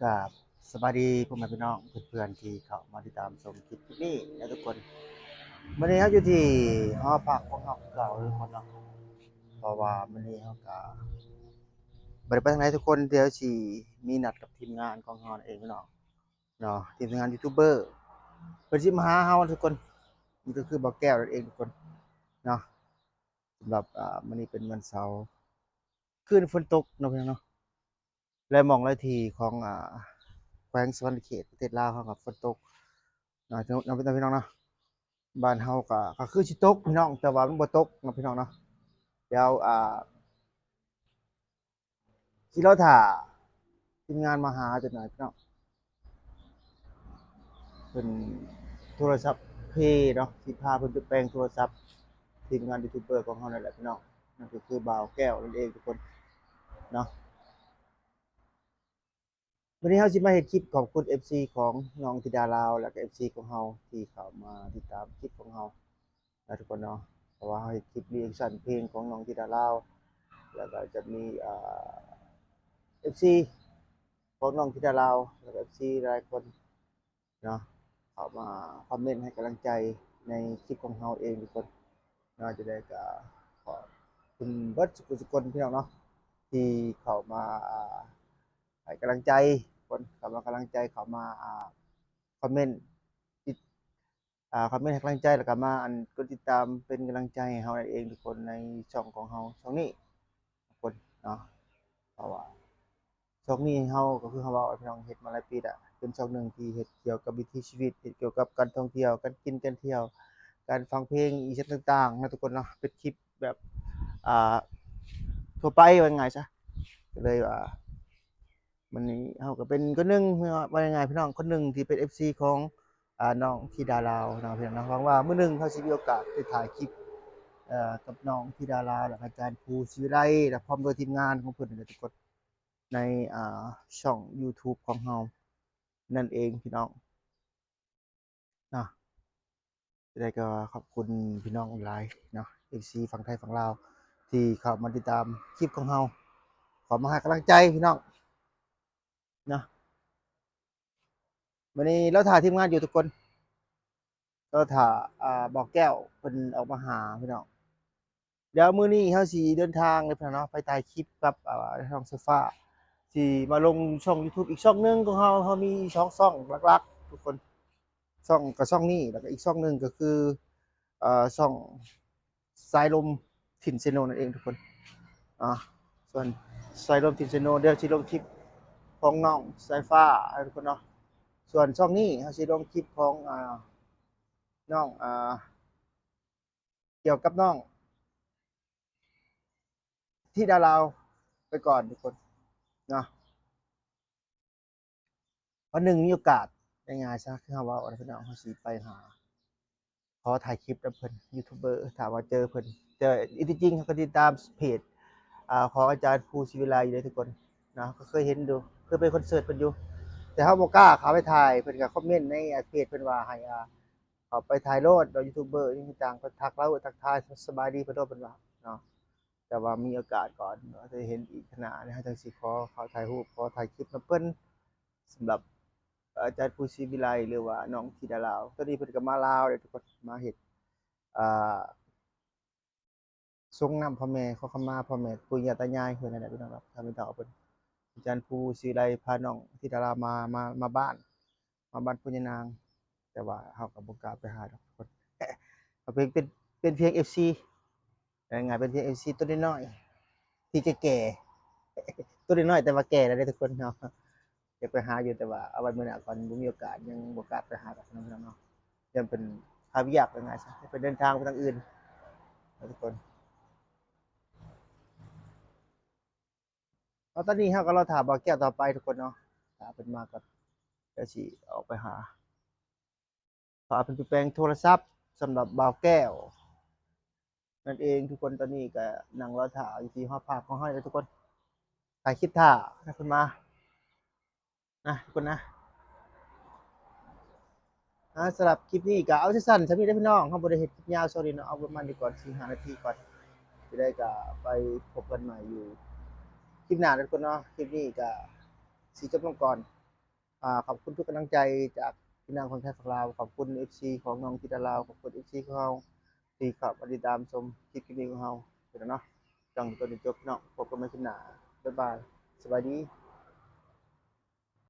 กับสวัสดีพ่อแม่พี่น้องเพื่อนๆที่เข้ามาติดตามชมคลิปนี้นะทุกคนวันนี้เขาอยู่ที่หอพักของเราเก่าทุกคนเนาะเพราะว่าวันนี้เขาก็บริไปทางไหนทุกคนเดี๋ยวสิมีนัดกับทีมงานของเราเองพี่น้องเนาะทีมงานยูทูบเบอร์เพิ่นสิมาหาเฮาทุกคนนี่ก็คือบ่าวแก้วนั่นเองทุกคนเนาะสำหรับมื้อนี้เป็นวันเสาร์คืนฝนตกเนาะพี่น้องเนาะและหม้องหลายที่ของแขวงสะวรรณเขตประเทศลาวเขาก็ฝนตกเนาะพี่น้องเนาะ บ้านเฮาก็คือสิตกพี่น้องแต่ว่ามันบ่ตกเนาะพี่น้องเนาะเดี๋ยวสิรอท่าทีมงานมาหาจักหน่อยพี่น้องเพิ่นโทรศัพท์เพเนาะสิพาเพิ่นไปแปลงโทรศัพท์ทีมงานยูทูบเบอร์ของเฮานั่นแหละพี่น้องนั่นก็คือบ่าวแก้วนั่นเองทุกคนเนาะวันนี้เฮาสิมาเฮ็ดคลิปขอบคุณ FC ของน้องธิดาลาวแล้วก็ FC ของเฮาที่เข้ามาติดตามคลิปของเฮานะทุกคนเนาะเพราะว่าเฮาเฮ็ดคลิปรีแอกชันเพลงของน้องธิดาลาวแล้วก็จะมีFC ของน้องธิดาลาวแล้วก็ FC หลายคนเนาะเข้ามาคอมเมนต์ให้กำลังใจในคลิปของเราเองทุกคนเนาะจะได้ก็ขอบคุณเบิดสุขคนพี่น้องเนาะที่เข้ามาให้กำลังใจคนเข้ามากำลังใจเข้ามาคอมเมนต์ติดคอมเมนต์ให้กำลังใจแล้วก็มากดติดตามเป็นกำลังใจให้เราเองทุกคนในช่องของเราช่องนี้ทุกคนเนาะเพราะว่า ช่องนี้เฮาก็คือเฮาเว้าให้พี่น้องเฮ็ดมาหลายปีแล้วเป็นช่องหนึ่งที่เฮ็ดเกี่ยวกับวิถีชีวิตเฮ็ดเกี่ยวกับการท่องเที่ยวการกินการเที่ยวการฟังเพลงอีสานต่างๆนะทุกคนเนาะเป็นคลิปแบบอ่าทั่วไปว่าง่ายซะก็เลยว่ามื้อนี้เฮาก็เป็นคนหนึ่งว่ายังไงพี่น้องคนหนึ่งที่เป็น FC ของน้องธิดาลาวเนาะพี่น้องเนาะหวังว่ามื้อหนึ่งเขาสิมีโอกาสได้ถ่ายคลิปกับน้องธิดาลาวแล้วก็อาจารย์ครูศิวิไลและพร้อมด้วยทีมงานของเพิ่นนั่นแหละทุกคน ในช่องยูทูบของเรานั่นเองพี่น้องเนาะจะได้ก็ขอบคุณพี่น้องหลายเนาะ FC ฝั่งไทยฝั่งลาวที่เข้ามาติดตามคลิปของเราขอมาให้กำลังใจพี่น้องเนาะวันนี้เราถ่ายทีมงานอยู่ทุกคนเราถ่ายบอกแก้วเพิ่นออกมาหาพี่น้องเดี๋ยวมื้อนี้เฮาสิเดินทางเลยพี่น้องเนาะไปถ่ายคลิปกับช่องโซฟาสิมาลงช่องยูทูบอีกช่องหนึงของเรามี2ช่องหลักๆทุกคน ช่องกับช่องนี้แล้วก็อีกช่องหนึ่งก็คือช่องสายลมถิ่นเซโนนั่นเองทุกคนอ่าส่วนสายลมถิ่นเซโนเดี๋ยวสิลงคลิปของน้องสายฟ้าให้ทุกคนเนาะส่วนช่องนี้เขาสิลงคลิปของน้องเกี่ยวกับน้องที่ดาราวไปก่อนทุกคนเนาะวันหนึ่งมีโอกาสได้งานซะคือเขาว่าวันพี่น้องเขาสิไปหาขอถ่ายคลิปกับเพิ่นยูทูบเบอร์ถามว่าเจอเพิ่นเจอจริงๆเขาก็ติดตามเพจ ของอาจารย์ภูศิวิไลอยู่เลยทุกคนนะก็เคยเห็นดูเคยไปคอนเสิร์ตเพิ่นอยู่แต่เฮาบ่กล้าเข้าไปถ่ายเพิ่นก็คอมเมนต์ในเพจเพิ่นว่าให้เข้าไปถ่ายโลดเนาะยูทูบเบอร์นี่ต่างก็ทักเราทักทายสบายดีเพิ่นโลดเพิ่นว่าเนาะแต่ว่ามีโอกาสก่อนจะเห็นอีกขณะนะฮะจังสิขอถ่ายรูปขอถ่ายคลิปนำเพิ่นสำหรับอาจารย์ภูศิวิไลหรือว่าน้องธิดาลาวตอนนี้เพิ่นก็มาลาวเด้อทุกคนมาเฮ็ดอ่า ส่งน้ำพ่อแม่ขอขมาพ่อแม่ปู่ย่าตายายเพิ่นนั่นแหละพี่น้องครับถ้าเป็นเฒ่าเพิ่นอาจารย์ภูศิไลพาน้องธิดารามาบ้านมาบ้านพ่อยายนางแต่ว่าเฮาก็บ่กล้าไปหาดอกทุกคนก็เป็นเพียง FC ว่าง่ายๆเป็นเพียง FC ตัวน้อยๆที่แก่ๆตัวน้อยๆแต่ว่าแก่แล้วเด้อทุกคนเนาะอยากไปหาอยู่แต่ว่าเอาไว้มื้อหน้าก่อนบ่มีโอกาสยังบ่กล้าไปหาดอกพี่น้องเนาะยันเป็นพาเวียกว่าง่ายซะให้เพิ่นเดินทางไปทางอื่นนะทุกคน ตอนนี้เราก็เราถามบ่าวแก้วต่อไปทุกคนเนาะถ้าเป็นมาก็เดี๋ยวสิออกไปหาฝากเป็นแปลงโทรศัพท์สำหรับบ่าวแก้วนั่นเองทุกคนตอนนี้ก็นั่งรอถ่ายอยู่ที่หอพักของเฮาเลยทุกคนถ่ายคลิปท่าถ้าเพิ่นมานะทุกคนนะสำหรับคลิปนี้ก็เอาสั้นๆสำนี้เด้อพี่น้องเฮาบ่ได้เฮ็ดคลิปยาว sorry เนาะเอาประมาณนี้ก่อน4-5นาทีก่อนจะได้ก็ไปพบกันใหม่อยู่คลิปหน้าเด้อทุกคนเนาะคลิปนี้ก็สิจบลงก่อน ขอบคุณทุกกำลังใจจากพี่น้องคนไทยฝั่งลาวขอบคุณ FC ของน้องธิดาลาวขอบคุณ FC ของเราที่เข้ามาติดตามชมคลิปนี้ของเราเนาะจังตัวนี้จบเนาะพบกันใหม่คลิปหน้าบ๊ายบายสวัสดี